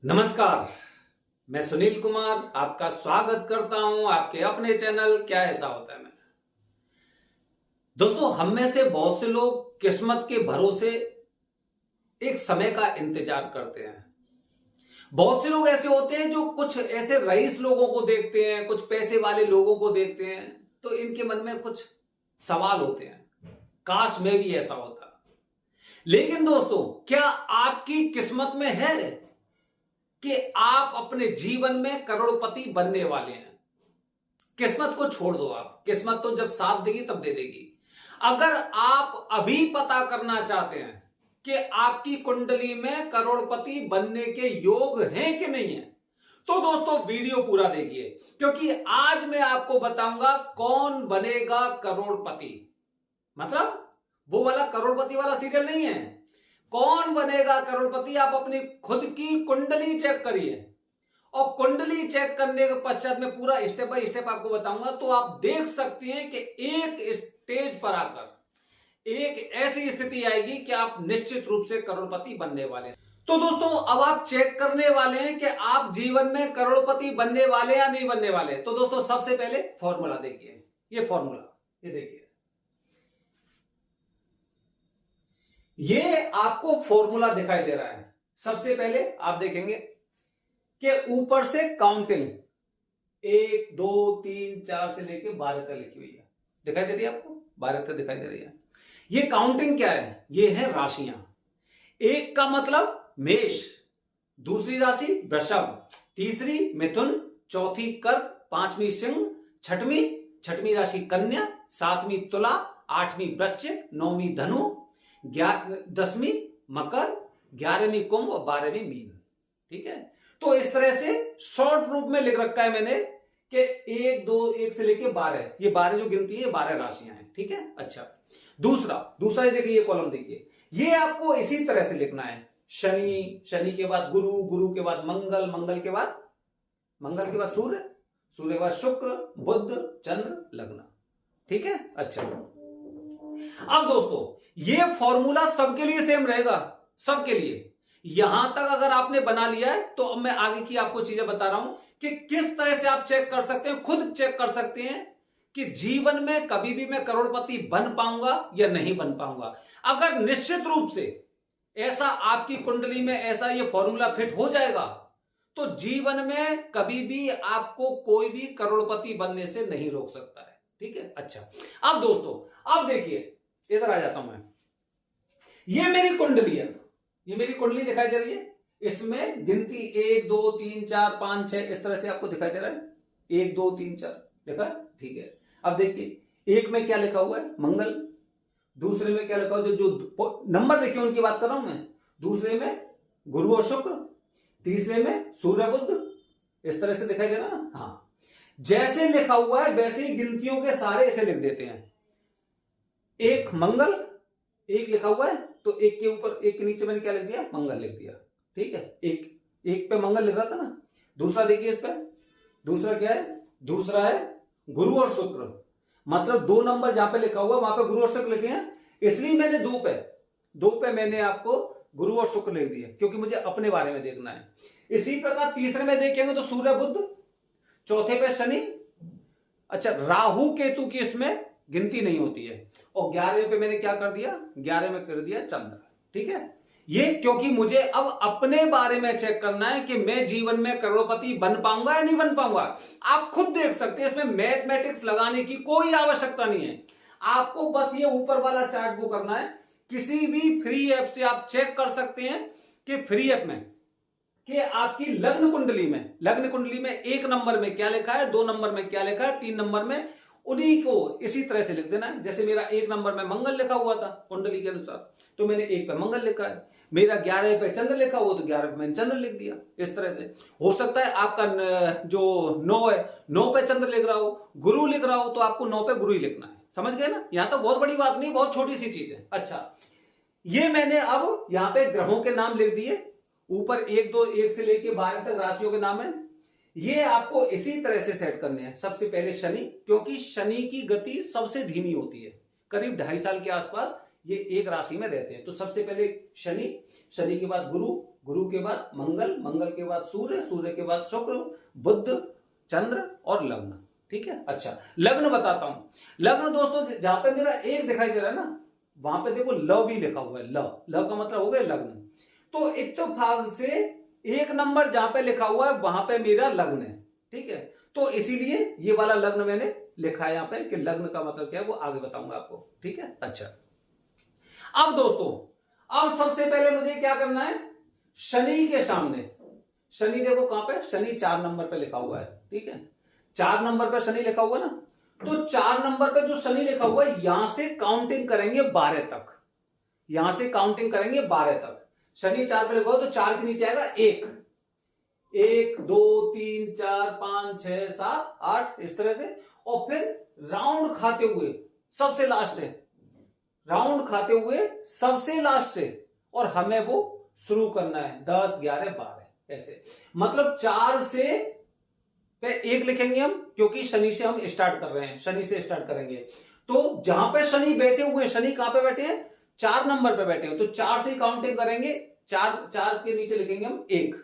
नमस्कार। मैं सुनील कुमार आपका स्वागत करता हूं आपके अपने चैनल क्या ऐसा होता है में। दोस्तों, हम में से बहुत से लोग किस्मत के भरोसे एक समय का इंतजार करते हैं। बहुत से लोग ऐसे होते हैं जो कुछ ऐसे रईस लोगों को देखते हैं, कुछ पैसे वाले लोगों को देखते हैं, तो इनके मन में कुछ सवाल होते हैं, काश मैं भी ऐसा होता। लेकिन दोस्तों, क्या आपकी किस्मत में है कि आप अपने जीवन में करोड़पति बनने वाले हैं? किस्मत को छोड़ दो, आप किस्मत तो जब साथ देगी तब दे देगी। अगर आप अभी पता करना चाहते हैं कि आपकी कुंडली में करोड़पति बनने के योग हैं कि नहीं है, तो दोस्तों वीडियो पूरा देखिए, क्योंकि आज मैं आपको बताऊंगा कौन बनेगा करोड़पति। मतलब वो वाला करोड़पति वाला सीरियल नहीं है, कौन बनेगा करोड़पति। आप अपनी खुद की कुंडली चेक करिए, और कुंडली चेक करने के पश्चात में पूरा स्टेप बाय स्टेप आपको बताऊंगा, तो आप देख सकते हैं कि एक स्टेज पर आकर एक ऐसी स्थिति आएगी कि आप निश्चित रूप से करोड़पति बनने वाले हैं। तो दोस्तों, अब आप चेक करने वाले हैं कि आप जीवन में करोड़पति बनने वाले या नहीं बनने वाले। तो दोस्तों, सबसे पहले फॉर्मूला देखिए, ये फॉर्मूला, ये देखिए, ये आपको फॉर्मूला दिखाई दे रहा है। सबसे पहले आप देखेंगे कि ऊपर से काउंटिंग 1 2 3 4 से लेके 12 तक लिखी हुई है, दिखाई दे रही है आपको? 12 तक दिखाई दे रही है। ये काउंटिंग क्या है? ये है राशियां। एक का मतलब मेष, दूसरी राशि वृषभ, तीसरी मिथुन, चौथी कर्क, पांचवी सिंह, छठवीं राशि कन्या, सातवीं तुला, आठवीं वृश्चिक, नौवीं धनु, 10वीं मकर, 11वीं कुंभ और 12वीं मीन। ठीक है, तो इस तरह से शॉर्ट रूप में लिख रखा है मैंने कि 1 2 1 से लेके 12, ये 12 जो गिनती है 12 राशियां हैं। ठीक है, अच्छा, दूसरा ये देखिए, ये कॉलम देखिए, ये आपको इसी तरह से लिखना है। शनि के बाद गुरु, गुरु के बाद मंगल के बाद सूर्य के बाद शुक्र, बुध, चंद्र, लग्न। ठीक है, अच्छा। अब दोस्तों, ये फॉर्मूला सबके लिए सेम रहेगा, सबके लिए। यहां तक अगर आपने बना लिया है, तो अब मैं आगे की आपको चीजें बता रहा हूं कि किस तरह से आप चेक कर सकते हैं, खुद चेक कर सकते हैं कि जीवन में कभी भी मैं करोड़पति बन पाऊंगा या नहीं बन पाऊंगा। अगर निश्चित रूप से ऐसा आपकी कुंडली में ऐसा ये फॉर्मूला फिट हो जाएगा, तो जीवन में कभी भी आपको कोई भी करोड़पति बनने से नहीं रोक सकता है। ठीक है, अच्छा। अब दोस्तों, अब देखिए, इधर आ जाता हूं मैं। ये मेरी कुंडली है, ये मेरी कुंडली दिखाई दे रही है। इसमें गिनती 1 2 3 4 5 6 इस तरह से आपको दिखाई दे रहा है। 1 2 3 4 देखा? ठीक है। अब देखिए, एक में क्या लिखा हुआ है? मंगल। दूसरे में क्या लिखा हुआ है? जो नंबर देखिए, उनकी बात कर रहा हूं मैं। दूसरे में गुरु और शुक्र, तीसरे में सूर्य बुध, इस तरह से दिखाई दे रहा है। हाँ, जैसे लिखा हुआ है वैसे ही गिनतियों के सारे ऐसे लिख देते हैं। एक मंगल, एक लिखा हुआ है, तो एक के ऊपर, एक के नीचे मैंने क्या लिख दिया? मंगल लिख दिया। ठीक है, एक पे मंगल लिख रहा था ना। दूसरा देखिए, इस पे दूसरा क्या है? दूसरा है गुरु और शुक्र। मतलब 2 नंबर जहां पे लिखा हुआ वहां पे गुरु और शुक्र लिखे हैं, इसलिए मैंने 2 पे मैंने आपको गुरु और शुक्र लिख दिया, क्योंकि मुझे अपने बारे में देखना है। इसी प्रकार तीसरे में देखेंगे तो सूर्य बुध, चौथे पे शनि, अच्छा, राहु केतु की इसमें गिनती नहीं होती है, और 11वें पे मैंने क्या कर दिया? 11वें में कर दिया चंद्र। ठीक है, ये क्योंकि मुझे अब अपने बारे में चेक करना है कि मैं जीवन में करोड़पति बन पाऊंगा या नहीं बन पाऊंगा। आप खुद देख सकते हैं, इसमें मैथमेटिक्स लगाने की कोई आवश्यकता नहीं है। आपको बस ये ऊपर वाला चार्ट वो करना है। किसी भी फ्री ऐप से आप चेक कर सकते हैं कि फ्री ऐप में कि आपकी लग्न कुंडली में 1 नंबर में क्या लिखा है, 2 नंबर में क्या लिखा है, 3 नंबर में, उन्हीं को इसी तरह से लिख देना है। जैसे मेरा 1 नंबर में मंगल लिखा हुआ था कुंडली के अनुसार, तो मैंने 1 पे मंगल लिखा है। मेरा 11 पे चंद्र लिखा हुआ, तो 11 पे मैंने चंद्र लिख दिया। इस तरह से हो सकता है आपका जो 9 है, 9 पे चंद्र लिख रहा हो, गुरु लिख रहा हो, तो आपको 9 पे गुरु ही लिखना है। समझ गए ना? यहां तो बहुत बड़ी बात नहीं, बहुत छोटी सी चीज है। अच्छा, ये मैंने अब यहां पे ग्रहों के नाम लिख दिए। ऊपर 1 2 1 से लेके 12 तक राशियों के नाम है। ये आपको इसी तरह से सेट करने हैं। सबसे पहले शनि, क्योंकि शनि की गति सबसे धीमी होती है, करीब 2.5 साल के आसपास ये एक राशि में रहते हैं। तो सबसे पहले शनि के बाद गुरु, गुरु के बाद मंगल, मंगल के बाद सूर्य, सूर्य के बाद शुक्र, बुध, चंद्र और लग्न। ठीक है। अच्छा, लग्न बताता हूं। लग्न दोस्तों जहां पे मेरा एक दिखाई दे रहा है ना, वहां पे देखो ल भी लिखा हुआ है। ल का मतलब हो गया लग्न। तो इत्तेफाक से एक नंबर जहां पे लिखा हुआ है वहां पे मेरा लग्न है। ठीक है, तो इसीलिए ये वाला लग्न मैंने लिखा है यहां पे कि लग्न का मतलब क्या है वो आगे बताऊंगा आपको। ठीक है। अच्छा, अब दोस्तों अब सबसे पहले मुझे क्या करना है, शनि के सामने, शनि देखो कहां पे, शनि 4 नंबर पे लिखा हुआ है। ठीक है, 4 नंबर पे शनि लिखा हुआ ना, तो 4 नंबर पे जो शनि लिखा हुआ है यहां से काउंटिंग करेंगे 12 तक। यहां से काउंटिंग करेंगे 12 तक। शनि 4 पे लिखा हुआ तो 4 के नीचे आएगा 1, 1 2 3 4 5 6 7 8 इस तरह से। और फिर राउंड खाते हुए सबसे लास्ट से, राउंड खाते हुए सबसे लास्ट से, और हमें वो शुरू करना है 10 11 12 ऐसे। मतलब 4 से पे 1 लिखेंगे हम, क्योंकि शनि से हम स्टार्ट कर रहे हैं, शनि से स्टार्ट करेंगे। तो जहां पे शनि बैठे हुए हैं, शनि कहां पे बैठे हैं, 4 नंबर पे बैठे हैं, तो 4 से काउंटिंग करेंगे। 4 के नीचे लिखेंगे हम 1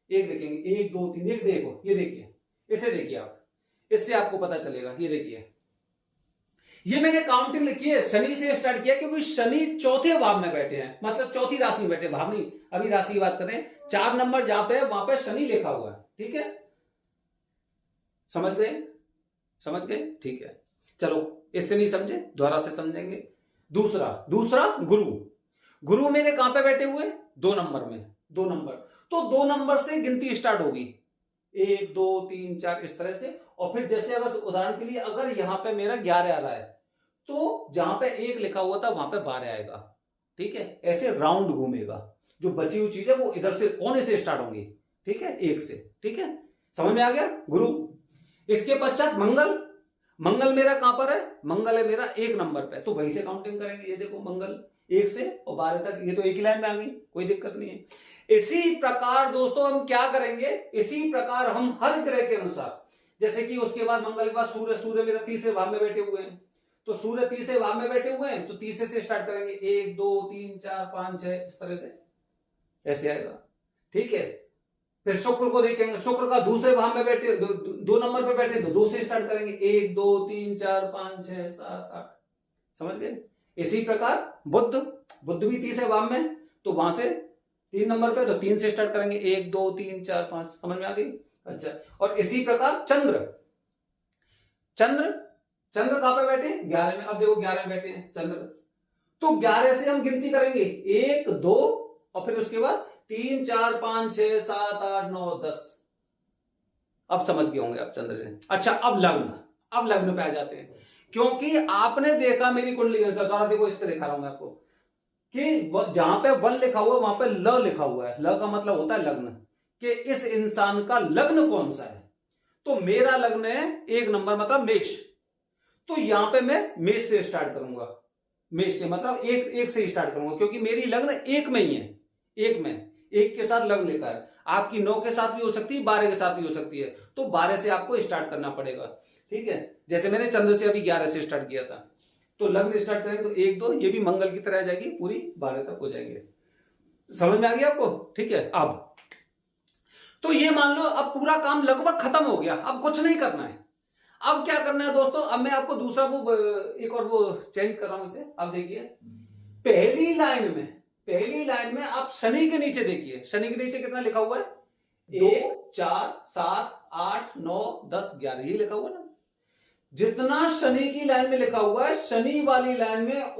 लिखेंगे, 1 2 3 1। देखो ये देखिए, इसे देखिए आप, इससे आपको पता चलेगा। ये देखिए, ये मैंने काउंटिंग लिखी है, शनि से स्टार्ट किया क्योंकि शनि चौथे भाव में बैठे हैं, मतलब चौथी राशि में बैठे, भाव नहीं, अभी राशि की बात करें। 4 नंबर जहां पे है वहां पे शनि लिखा हुआ है। ठीक है, समझ गए, समझ गए। ठीक है, चलो इससे नहीं समझे दोबारा से समझेंगे। दूसरा गुरु, गुरु मेरे कहां पे बैठे हुए, 2 नंबर में, 2 नंबर। तो 2 नंबर से गिनती स्टार्ट होगी, 1 2 3 4 इस तरह से। और फिर जैसे अगर उदाहरण के लिए अगर यहां पे मेरा 11 आ रहा है, तो जहां पे 1 लिखा हुआ था वहां पे 12 आएगा। ठीक है, ऐसे राउंड घूमेगा। जो बची हुई चीज है वो इधर से कोने से स्टार्ट होंगी। ठीक है, 1 से। ठीक है, समझ में आ गया गुरु। इसके पश्चात मंगल, मंगल मेरा कहां पर है, मंगल है मेरा 1 नंबर पे, तो वहीं से काउंटिंग करेंगे। ये देखो मंगल 1 से और 12 तक, ये तो एक ही लाइन में आ गई, कोई दिक्कत नहीं है। इसी प्रकार दोस्तों हम क्या करेंगे, इसी प्रकार हम हर ग्रह के अनुसार, जैसे कि उसके बाद मंगल के बाद सूर्य, सूर्य मेरा 30वें भाव में बैठे हुए हैं, तो सूर्य 30वें भाव में बैठे हुए हैं, तो 30 से स्टार्ट करेंगे, 1 2 3 4 5 6 इस तरह से, ऐसे आएगा। ठीक है, फिर शुक्र को देखेंगे, शुक्र का दूसरे भाव में बैठे, 2 नंबर पे बैठे, तो 2 से स्टार्ट करेंगे, 1 2 3 4 5 6 7 8, समझ गए। इसी प्रकार बुध, बुध भी 30वें भाव में, तो वहां से 3 नंबर पे, तो 3 से स्टार्ट करेंगे, 1 2 3 4 5, समझ में आ गई। अच्छा, और इसी प्रकार चंद्र, चंद्र कहां पे बैठे, 11 में। अब देखो 11 में बैठे हैं चंद्र, तो 11 से हम गिनती करेंगे, 1 2 और फिर उसके बाद 3 4 5 6 7 8 9 10। अब समझ गए होंगे आप चंद्र से। अच्छा, अब लग्न पे आ जाते हैं, क्योंकि आपने देखा मेरी कुंडली के अनुसार, द्वारा देखो इस पे दिखा रहा हूं मैं आपको, कि जहां पे 1 लिखा हुआ है वहां पे ल लिखा हुआ है। ल का मतलब होता है लग्न, कि इस इंसान का लग्न कौन सा है। तो मेरा लग्न है 1 नंबर, मतलब मेष। तो यहां पे मैं मेष से स्टार्ट करूंगा, मेष से मतलब एक से स्टार्ट करूंगा, क्योंकि मेरी लग्न 1 में ही है, 1 में, 1 के साथ लग्न लिखा है। आपकी 9 के साथ भी हो सकती है, 12 के साथ भी हो सकती है, तो 12 से आपको स्टार्ट करना पड़ेगा। ठीक है, जैसे मैंने चंद्र से अभी 11 से स्टार्ट किया था, तो लग्न स्टार्ट करेंगे तो 1 2, ये भी मंगल की तरह आ जाएगी, पूरी 12 तक हो जाएंगे। समझ में आ गया आपको। ठीक है, अब तो ये मान लो अब पूरा काम लगभग खत्म हो गया, अब कुछ नहीं करना है। अब क्या करना है दोस्तों, अब मैं आपको दूसरा वो एक और वो चेंज कर रहा हूं इसे। अब देखिए, पहली लाइन में आप शनि के नीचे देखिए, शनि के नीचे कितना लिखा हुआ है, 1 4 7 8 9 10 11, ये लिखा हुआ ना। जितना शनि की लाइन में लिखा हुआ है, शनि वाली लाइन में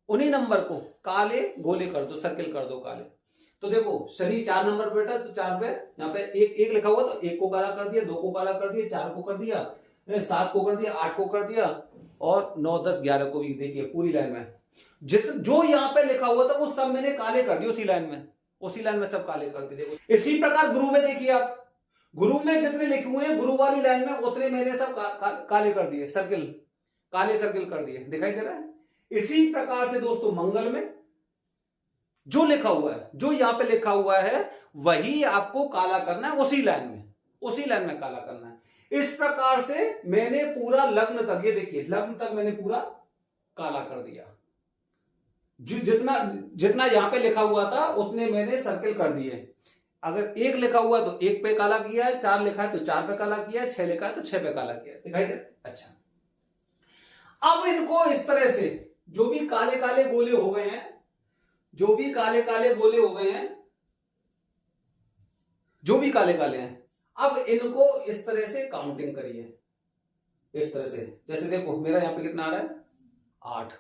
उन्हीं नंबर को काले गोले कर दो, सर्किल कर दो काले। तो देखो शनि 4 नंबर पे बैठा, तो 4 पे यहाँ पे 1 लिखा हुआ, तो 1 को काला कर दिया, 2 को काला कर दिया, 4 को कर दिया, 7 को कर दिया, 8 को कर दिया, और 9 10 11 को भी देखिए पूरी लाइन में। जो यहाँ पे लिखा हुआ था वो सब मैंने काले कर दिए, उसी लाइन में सब काले कर दिए। देखो इसी प्रकार गुरु में देखिए आप, गुरु में जितने लिखे हुए हैं गुरु वाली लाइन में उतने मैंने सब काले कर दिए, काले सर्किल कर दिए, दिखाई दे रहा है। इसी प्रकार से दोस्तों मंगल में जो लिखा हुआ है, जो यहां पे लिखा हुआ है वही आपको काला करना है, उसी लाइन में काला करना है। इस प्रकार से मैंने पूरा लग्न तक, ये देखिए लग्न तक मैंने पूरा काला कर दिया। जितना जितना यहां पे लिखा हुआ था उतने मैंने सर्किल कर दिए। अगर 1 लिखा हुआ है तो 1 पे काला किया है, 4 लिखा है तो 4 पे काला किया है, 6 लिखा है तो 6 पे काला किया है। दिखाई दे? अच्छा, अब इनको इस तरह से जो भी काले काले गोले हो गए हैं, जो भी काले काले गोले हो गए हैं, जो भी काले काले हैं, अब इनको इस तरह से काउंटिंग करिए। इस तरह से, जैसे देखो मेरा यहां पे कितना आ रहा है, 8,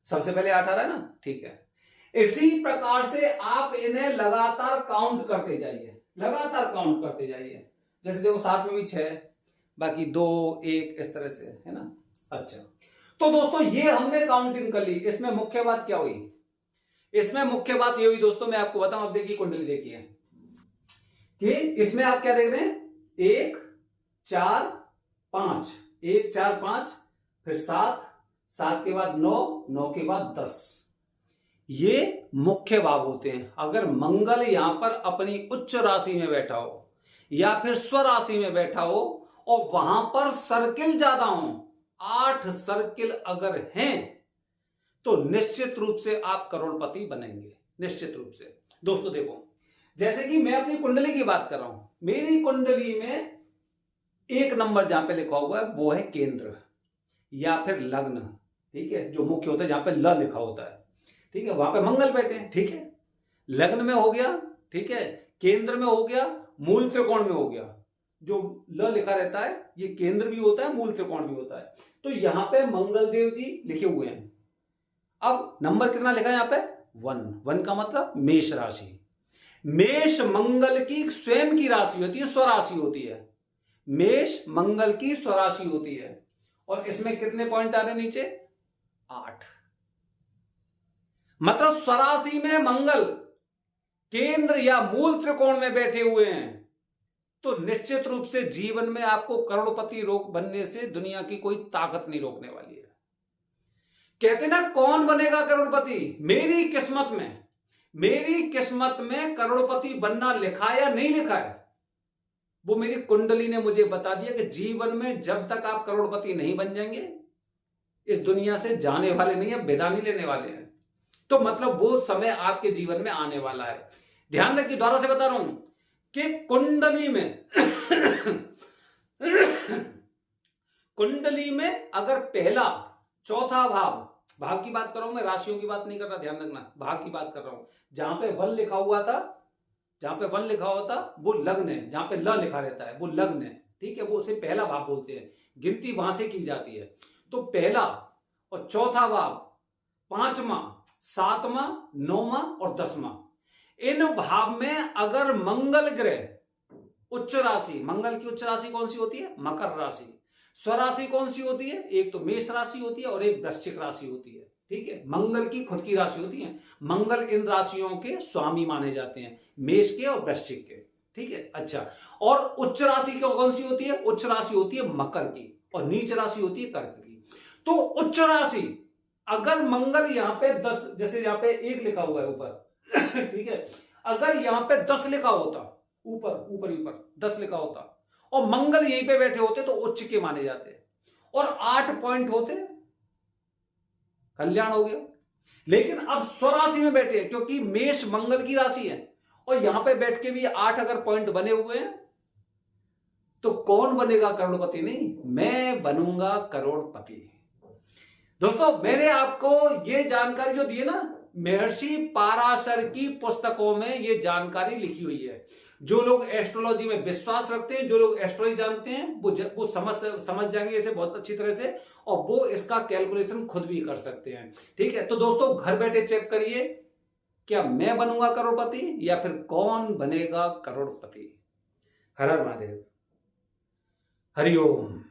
सबसे पहले 8 आ रहा है ना, ठीक है। इसी प्रकार से आप इन्हें लगातार काउंट करते जाइए, लगातार काउंट करते जाइए। जैसे देखो 7 में भी 6, बाकी 2 1 इस तरह से, है ना। अच्छा, तो दोस्तों ये हमने काउंटिंग कर ली। इसमें मुख्य बात क्या हुई, इसमें मुख्य बात ये हुई दोस्तों, मैं आपको बताऊं। अब देखिए कुंडली देखिए कि इसमें आप क्या देख रहे हैं, 1 4 5, 1 4 5, फिर 7, 7 के बाद 9, 9 के बाद 10। ये मुख्य भाव होते हैं। अगर मंगल यहां पर अपनी उच्च राशि में बैठा हो या फिर स्वराशि में बैठा हो और वहां पर सर्किल ज्यादा हो, 8 सर्किल अगर हैं तो निश्चित रूप से आप करोड़पति बनेंगे, निश्चित रूप से। दोस्तों देखो, जैसे कि मैं अपनी कुंडली की बात कर रहा हूं, मेरी कुंडली में 1 नंबर जहां पे लिखा हुआ है वो है केंद्र या फिर लग्न, ठीक है, जो मुख्य होता है जहां पे ल लिखा होता है, ठीक है, वहां पे मंगल बैठे हैं, ठीक है। लग्न में हो गया, ठीक है, केंद्र में हो गया, मूल त्रिकोण में हो गया। जो ल लिखा रहता है ये केंद्र भी होता है, मूल त्रिकोण भी होता है। तो यहां पे मंगल देव जी लिखे हुए हैं। अब नंबर कितना लिखा है यहां पे, 1 का मतलब मेष राशि। मेष मंगल की स्वयं की राशि होती है, स्वराशि होती है। मेष मंगल की स्वराशि होती है। और इसमें कितने पॉइंट आ रहे नीचे, 8। मतलब स्वराशि में मंगल केंद्र या मूल त्रिकोण में बैठे हुए हैं तो निश्चित रूप से जीवन में आपको करोड़पति बनने से दुनिया की कोई ताकत नहीं रोकने वाली है। कहते ना कौन बनेगा करोड़पति, मेरी किस्मत में, मेरी किस्मत में करोड़पति बनना लिखा है या नहीं लिखा है, वो मेरी कुंडली ने मुझे बता दिया कि जीवन में जब तक आप करोड़पति नहीं बन जाएंगे इस दुनिया से जाने वाले नहीं है, विदा नहीं लेने वाले हैं। तो मतलब वो समय आपके जीवन में आने वाला है। ध्यान रखिए, दोबारा से बता रहा हूं कि कुंडली में कुंडली में अगर पहला चौथा भाव की बात कर रहा हूं मैं, राशियों की बात नहीं कर रहा, ध्यान रखना, भाव की बात कर रहा हूं। जहां पे 1 लिखा हुआ था, जहां पे 1 लिखा हुआ था वो लग्न है, जहां पे ल लिखा रहता है वो लग्न है, ठीक है, वो उसे पहला भाव बोलते हैं। गिनती वहां से की जाती है। तो पहला और चौथा भाव, 5वां, 7वां, 9वां और 10वां, इन भाव में अगर मंगल ग्रह उच्च राशि, मंगल की उच्च राशि कौन सी होती है, मकर राशि। स्वराशि कौन सी होती है, एक तो मेष राशि होती है और एक वृश्चिक राशि होती है, ठीक है। मंगल की खुद की राशि होती है। मंगल इन राशियों के स्वामी माने जाते हैं, मेष के और वृश्चिक के, ठीक है। अच्छा, और उच्च राशि कौन सी होती है, उच्च राशि होती है मकर की और नीच राशि होती है कर्क की। तो उच्च राशि अगर मंगल यहां पे 10, जैसे यहां पे 1 लिखा हुआ है ऊपर ठीक है, अगर यहां पे 10 लिखा होता, ऊपर 10 लिखा होता और मंगल यहीं पे बैठे होते तो उच्च के माने जाते और 8 पॉइंट होते, कल्याण हो गया। लेकिन अब स्वराशि में बैठे हैं क्योंकि मेष मंगल की राशि है और यहां पे बैठ के भी 8 अगर पॉइंट बने हुए हैं तो कौन बनेगा करोड़पति, नहीं, मैं बनूंगा करोड़पति। दोस्तों मैंने आपको ये जानकारी जो दी है ना, महर्षि पाराशर की पुस्तकों में ये जानकारी लिखी हुई है। जो लोग एस्ट्रोलॉजी में विश्वास रखते हैं, जो लोग एस्ट्रोलॉजी जानते हैं, वो समझ जाएंगे इसे बहुत अच्छी तरह से और वो इसका कैलकुलेशन खुद भी कर सकते हैं, ठीक है। तो दोस्तों घर बैठे चेक करिए, क्या मैं बनूंगा करोड़पति या फिर कौन बनेगा करोड़पति। हर हर महादेव, हरिओम।